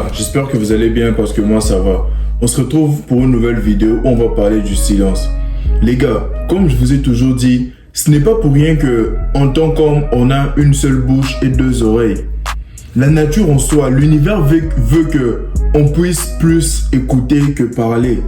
gars, j'espère que vous allez bien parce que moi ça va. On se retrouve pour une nouvelle vidéo où on va parler du silence. Les gars, comme je vous ai toujours dit, ce n'est pas pour rien que, en tant qu'homme, on a une seule bouche et deux oreilles. La nature en soi, l'univers veut que on puisse plus écouter que parler.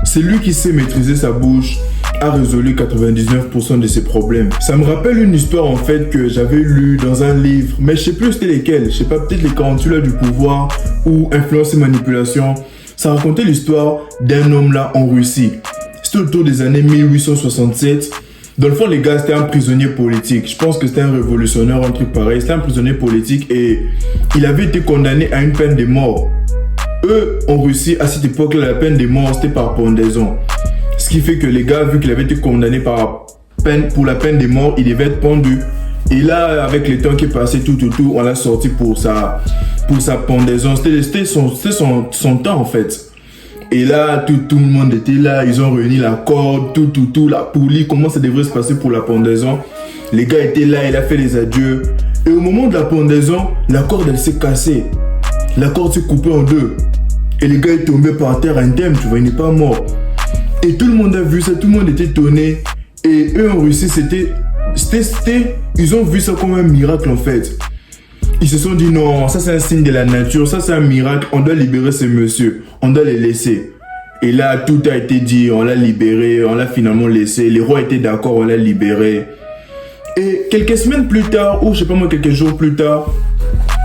Celui qui sait maîtriser sa bouche a résolu 99% de ses problèmes. Ça me rappelle une histoire en fait que j'avais lue dans un livre, mais je sais plus c'était lesquels, je sais pas, peut-être les 48 lois du pouvoir ou influence et manipulation. Ça racontait l'histoire d'un homme là en Russie. C'était autour des années 1867. Dans le fond, les gars, c'était un prisonnier politique. Je pense que c'était un révolutionnaire, un truc pareil. C'était un prisonnier politique et il avait été condamné à une peine de mort. Eux, en Russie, à cette époque-là, la peine de mort, c'était par pendaison. Ce qui fait que les gars, vu qu'il avait été condamné pour la peine de mort, il devait être pendu. Et là, avec le temps qui est passé, on l'a sorti pour sa pendaison. C'était son temps, en fait. Et là, tout le monde était là, ils ont réuni la corde, la poulie, comment ça devrait se passer pour la pendaison. Les gars étaient là, il a fait les adieux. Et au moment de la pendaison, la corde, elle s'est cassée. La corde s'est coupée en deux. Et les gars est tombé par terre indemne, tu vois, il n'est pas mort. Et tout le monde a vu ça, tout le monde était étonné. Et eux en Russie, ils ont vu ça comme un miracle en fait. Ils se sont dit non, ça c'est un signe de la nature, ça c'est un miracle, on doit libérer ce monsieur, on doit les laisser. Et là, tout a été dit, on l'a libéré, on l'a finalement laissé, les rois étaient d'accord, on l'a libéré. Et quelques semaines plus tard, ou je sais pas moi, quelques jours plus tard,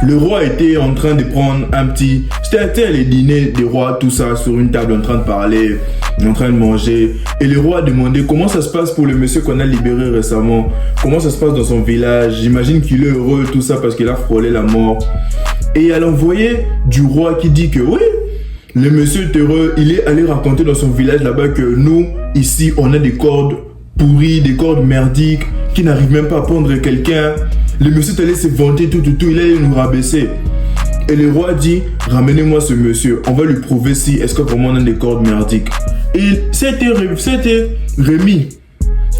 le roi était en train de prendre un petit... C'était les dîners des rois, tout ça, sur une table en train de parler, en train de manger. Et le roi a demandé comment ça se passe pour le monsieur qu'on a libéré récemment. Comment ça se passe dans son village. J'imagine qu'il est heureux, tout ça, parce qu'il a frôlé la mort. Et il a l'envoyé du roi qui dit que oui, le monsieur est heureux. Il est allé raconter dans son village là-bas que nous, ici, on a des cordes pourries, des cordes merdiques, qui n'arrivent même pas à prendre quelqu'un. Le monsieur est allé se vanter, il allait nous rabaisser. Et le roi dit, ramenez-moi ce monsieur, on va lui prouver si est-ce que vraiment on a des cordes merdiques. Et c'était remis.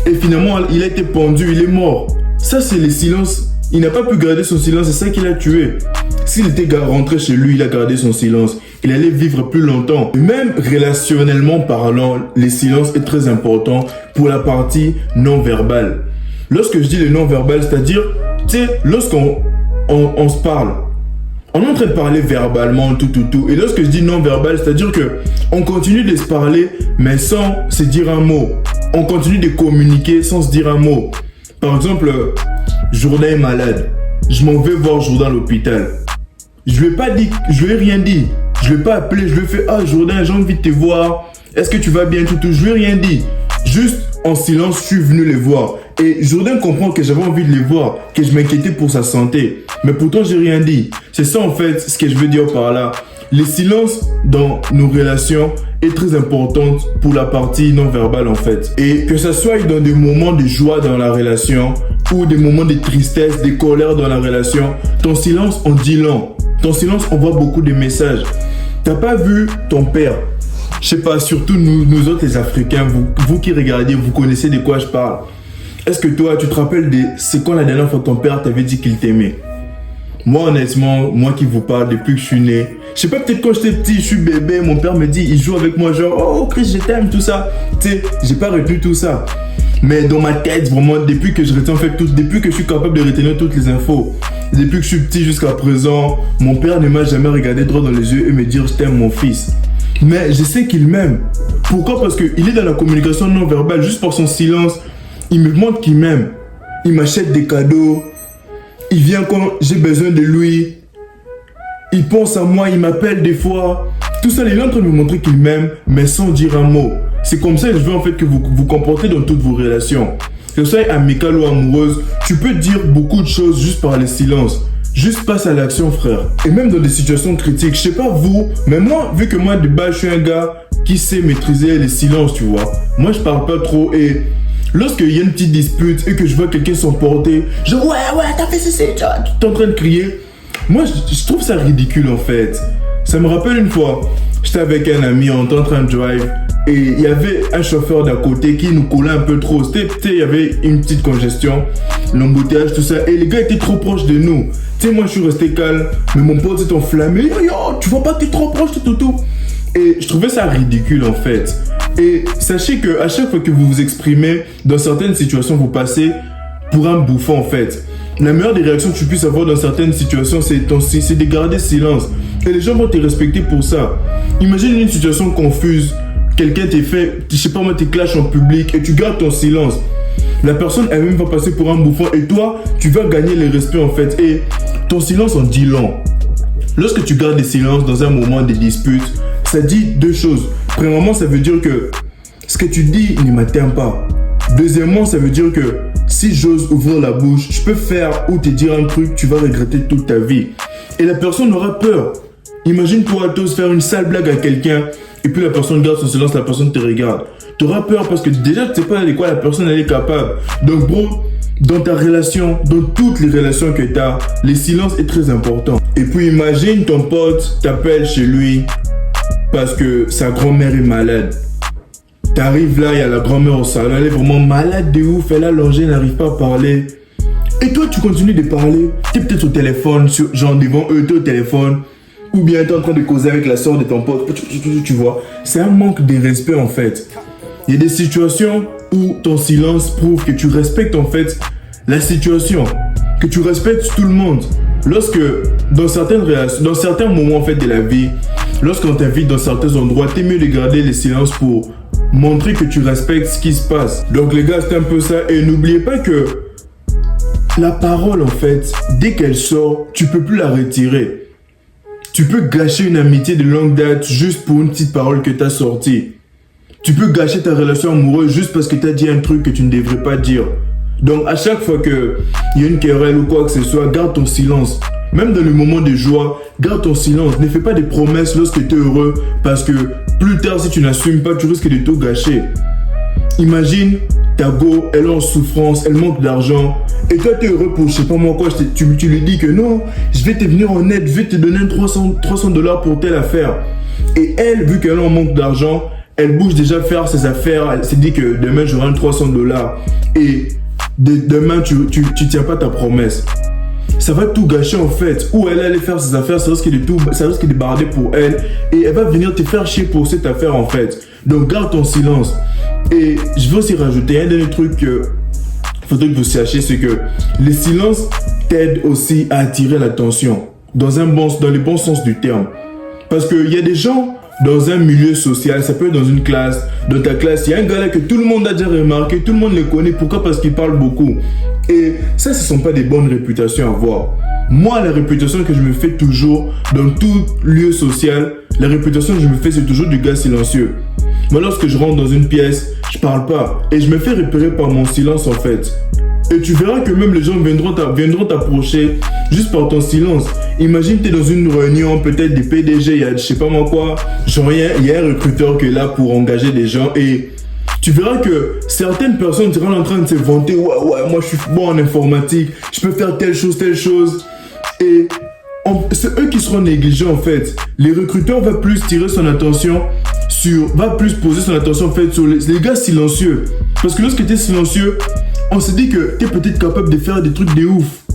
Et finalement, il a été pendu, il est mort. Ça, c'est le silence. Il n'a pas pu garder son silence, c'est ça qui l'a tué. S'il était rentré chez lui, il a gardé son silence. Il allait vivre plus longtemps. Même relationnellement parlant, le silence est très important pour la partie non-verbale. Lorsque je dis le non-verbal, c'est-à-dire, tu sais, lorsqu'on se parle, on est en train de parler verbalement, et lorsque je dis non-verbal, c'est-à-dire que on continue de se parler, mais sans se dire un mot. On continue de communiquer sans se dire un mot. Par exemple, Jourdain est malade. Je m'en vais voir Jourdain à l'hôpital. Je lui ai rien dit. Je lui ai pas appelé, je lui ai fait, ah Jourdain, j'ai envie de te voir. Est-ce que tu vas bien, je lui ai rien dit. Juste en silence, je suis venu les voir. Et Jourdain comprend que j'avais envie de les voir, que je m'inquiétais pour sa santé. Mais pourtant, j'ai rien dit. C'est ça, en fait, ce que je veux dire par là. Le silence dans nos relations est très important pour la partie non-verbale, en fait. Et que ce soit dans des moments de joie dans la relation ou des moments de tristesse, de colère dans la relation, ton silence en dit long. Ton silence envoie beaucoup de messages. T'as pas vu ton père? Je sais pas, surtout nous autres les Africains, vous qui regardez, vous connaissez de quoi je parle. Est-ce que toi, tu te rappelles de c'est quand la dernière fois ton père t'avait dit qu'il t'aimait? Moi, honnêtement, moi qui vous parle depuis que je suis né, je sais pas, peut-être quand j'étais petit, je suis bébé, mon père me dit, il joue avec moi, genre, oh Chris, je t'aime, tout ça. Tu sais, j'ai pas retenu tout ça. Mais dans ma tête, vraiment, depuis que je retiens en fait depuis que je suis capable de retenir toutes les infos, depuis que je suis petit jusqu'à présent, mon père ne m'a jamais regardé droit dans les yeux et me dire, je t'aime mon fils. Mais je sais qu'il m'aime. Pourquoi? Parce qu'il est dans la communication non verbale, juste par son silence. Il me montre qu'il m'aime. Il m'achète des cadeaux. Il vient quand j'ai besoin de lui. Il pense à moi, il m'appelle des fois. Tout ça, il est en train de me montrer qu'il m'aime, mais sans dire un mot. C'est comme ça que je veux en fait que vous vous comportez dans toutes vos relations. Que ce soit amicale ou amoureuse, tu peux dire beaucoup de choses juste par le silence. Juste passe à l'action, frère. Et même dans des situations critiques, je sais pas vous, mais moi, vu que moi de base je suis un gars qui sait maîtriser les silences, tu vois. Moi je parle pas trop et lorsqu'il y a une petite dispute et que je vois quelqu'un s'emporter, je dis ouais, t'as fait ceci, tu es en train de crier. Moi je trouve ça ridicule en fait. Ça me rappelle une fois, j'étais avec un ami, on était en train de drive Et il y avait un chauffeur d'à côté qui nous collait un peu trop. Il y avait une petite congestion, l'embouteillage, tout ça. Et les gars étaient trop proches de nous. Tu sais, moi, je suis resté calme. Mais mon pote s'est enflammé. Yo, tu vois pas que t'es trop proche, tout. Et je trouvais ça ridicule, en fait. Et sachez qu'à chaque fois que vous vous exprimez, dans certaines situations, vous passez pour un bouffon, en fait. La meilleure des réactions que tu puisses avoir dans certaines situations, c'est de garder silence. Et les gens vont te respecter pour ça. Imagine une situation confuse. Quelqu'un t'est fait, je sais pas moi, t'es clash en public et tu gardes ton silence. La personne elle-même va passer pour un bouffon et toi, tu vas gagner le respect en fait. Et ton silence en dit long. Lorsque tu gardes le silence dans un moment de dispute, ça dit deux choses. Premièrement, ça veut dire que ce que tu dis ne m'atteint pas. Deuxièmement, ça veut dire que si j'ose ouvrir la bouche, je peux faire ou te dire un truc, tu vas regretter toute ta vie. Et la personne aura peur. Imagine-toi t'oses faire une sale blague à quelqu'un et puis la personne garde son silence, la personne te regarde. Tu auras peur parce que déjà tu sais pas de quoi la personne elle est capable. Donc bro, dans ta relation, dans toutes les relations que tu as, le silence est très important. Et puis imagine ton pote t'appelle chez lui parce que sa grand-mère est malade. T'arrives là, il y a la grand-mère au salon, elle est vraiment malade de ouf, elle est allongée, elle n'arrive pas à parler. Et toi tu continues de parler, tu es peut-être au téléphone, genre devant eux, tu es au téléphone. Ou bien tu es en train de causer avec la soeur de ton pote, tu vois. C'est un manque de respect en fait. Il y a des situations où ton silence prouve que tu respectes en fait la situation, que tu respectes tout le monde. Lorsque, dans certains moments en fait de la vie, lorsqu'on t'invite dans certains endroits, t'es mieux de garder le silence pour montrer que tu respectes ce qui se passe. Donc les gars, c'est un peu ça. Et n'oubliez pas que la parole en fait, dès qu'elle sort, tu peux plus la retirer. Tu peux gâcher une amitié de longue date juste pour une petite parole que tu as sortie. Tu peux gâcher ta relation amoureuse juste parce que tu as dit un truc que tu ne devrais pas dire. Donc à chaque fois qu'il y a une querelle ou quoi que ce soit, garde ton silence. Même dans le moment de joie, garde ton silence. Ne fais pas des promesses lorsque tu es heureux parce que plus tard, si tu n'assumes pas, tu risques de tout gâcher. Imagine, ta go, elle est en souffrance, elle manque d'argent. Et toi, tu es heureux pour je sais pas moi quoi, tu lui dis que non, je vais te venir en aide, je vais te donner $300 pour telle affaire. Et elle, vu qu'elle est en manque d'argent, elle bouge déjà faire ses affaires, elle s'est dit que demain j'aurai un $300. Et demain, tu tiens pas ta promesse. Ça va tout gâcher en fait. Où elle allait faire ses affaires, ça risque de barder pour elle. Et elle va venir te faire chier pour cette affaire en fait. Donc garde ton silence. Et je veux aussi rajouter un dernier truc que faudrait que vous sachiez, c'est que le silence t'aide aussi à attirer l'attention. Dans le bon sens du terme. Parce qu'il y a des gens dans un milieu social, ça peut être dans une classe, dans ta classe, il y a un gars là que tout le monde a déjà remarqué, tout le monde le connaît. Pourquoi? Parce qu'il parle beaucoup. Et ça, ce ne sont pas des bonnes réputations à avoir. Moi, la réputation que je me fais toujours dans tout lieu social, la réputation que je me fais, c'est toujours du gars silencieux. Moi, lorsque je rentre dans une pièce, je parle pas. Et je me fais repérer par mon silence en fait. Et tu verras que même les gens viendront t'approcher juste par ton silence. Imagine tu es dans une réunion, peut-être des PDG, il y a je sais pas moi quoi. Genre il y a un recruteur qui est là pour engager des gens et tu verras que certaines personnes seront en train de se vanter. Ouais, moi je suis bon en informatique, je peux faire telle chose. Et c'est eux qui seront négligents en fait. Les recruteurs vont plus tirer son attention va plus poser son attention en fait sur les gars silencieux. Parce que lorsque tu es silencieux, on se dit que tu es peut-être capable de faire des trucs de ouf.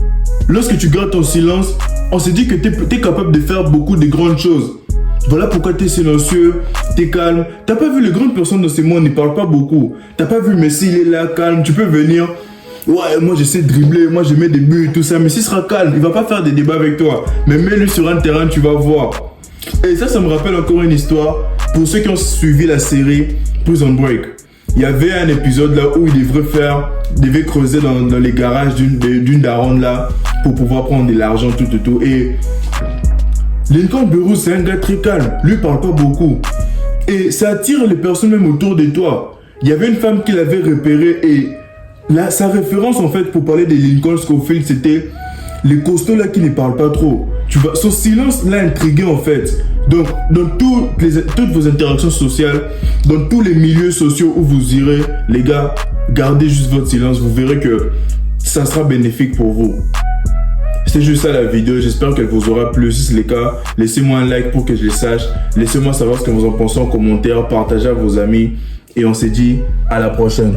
Lorsque tu gardes ton silence, on se dit que tu es capable de faire beaucoup de grandes choses. Voilà pourquoi tu es silencieux, tu es calme. T'as pas vu les grandes personnes dans ce monde, ils parlent pas beaucoup. T'as pas vu Messi, il est là, calme, tu peux venir. Ouais, moi j'essaie de dribbler, moi je mets des buts et tout ça. Mais s'il sera calme, il va pas faire des débats avec toi. Mais mets-le sur un terrain, tu vas voir. Et ça me rappelle encore une histoire. Pour ceux qui ont suivi la série Prison Break. Il y avait un épisode là où il devait creuser dans les garages d'une daronne là pour pouvoir prendre de l'argent, tout. Et Lincoln Burrows, c'est un gars très calme. Lui, il parle pas beaucoup. Et ça attire les personnes même autour de toi. Il y avait une femme qui l'avait repéré et là, sa référence en fait pour parler de Lincoln Scofield, c'était les costauds là qui ne parlent pas trop. Tu vois, son silence l'a intrigué en fait. Donc, dans toutes vos interactions sociales, dans tous les milieux sociaux où vous irez, les gars, gardez juste votre silence. Vous verrez que ça sera bénéfique pour vous. C'est juste ça la vidéo, j'espère qu'elle vous aura plu. Si c'est le cas, laissez-moi un like pour que je le sache. Laissez-moi savoir ce que vous en pensez en commentaire, partagez à vos amis et on se dit à la prochaine.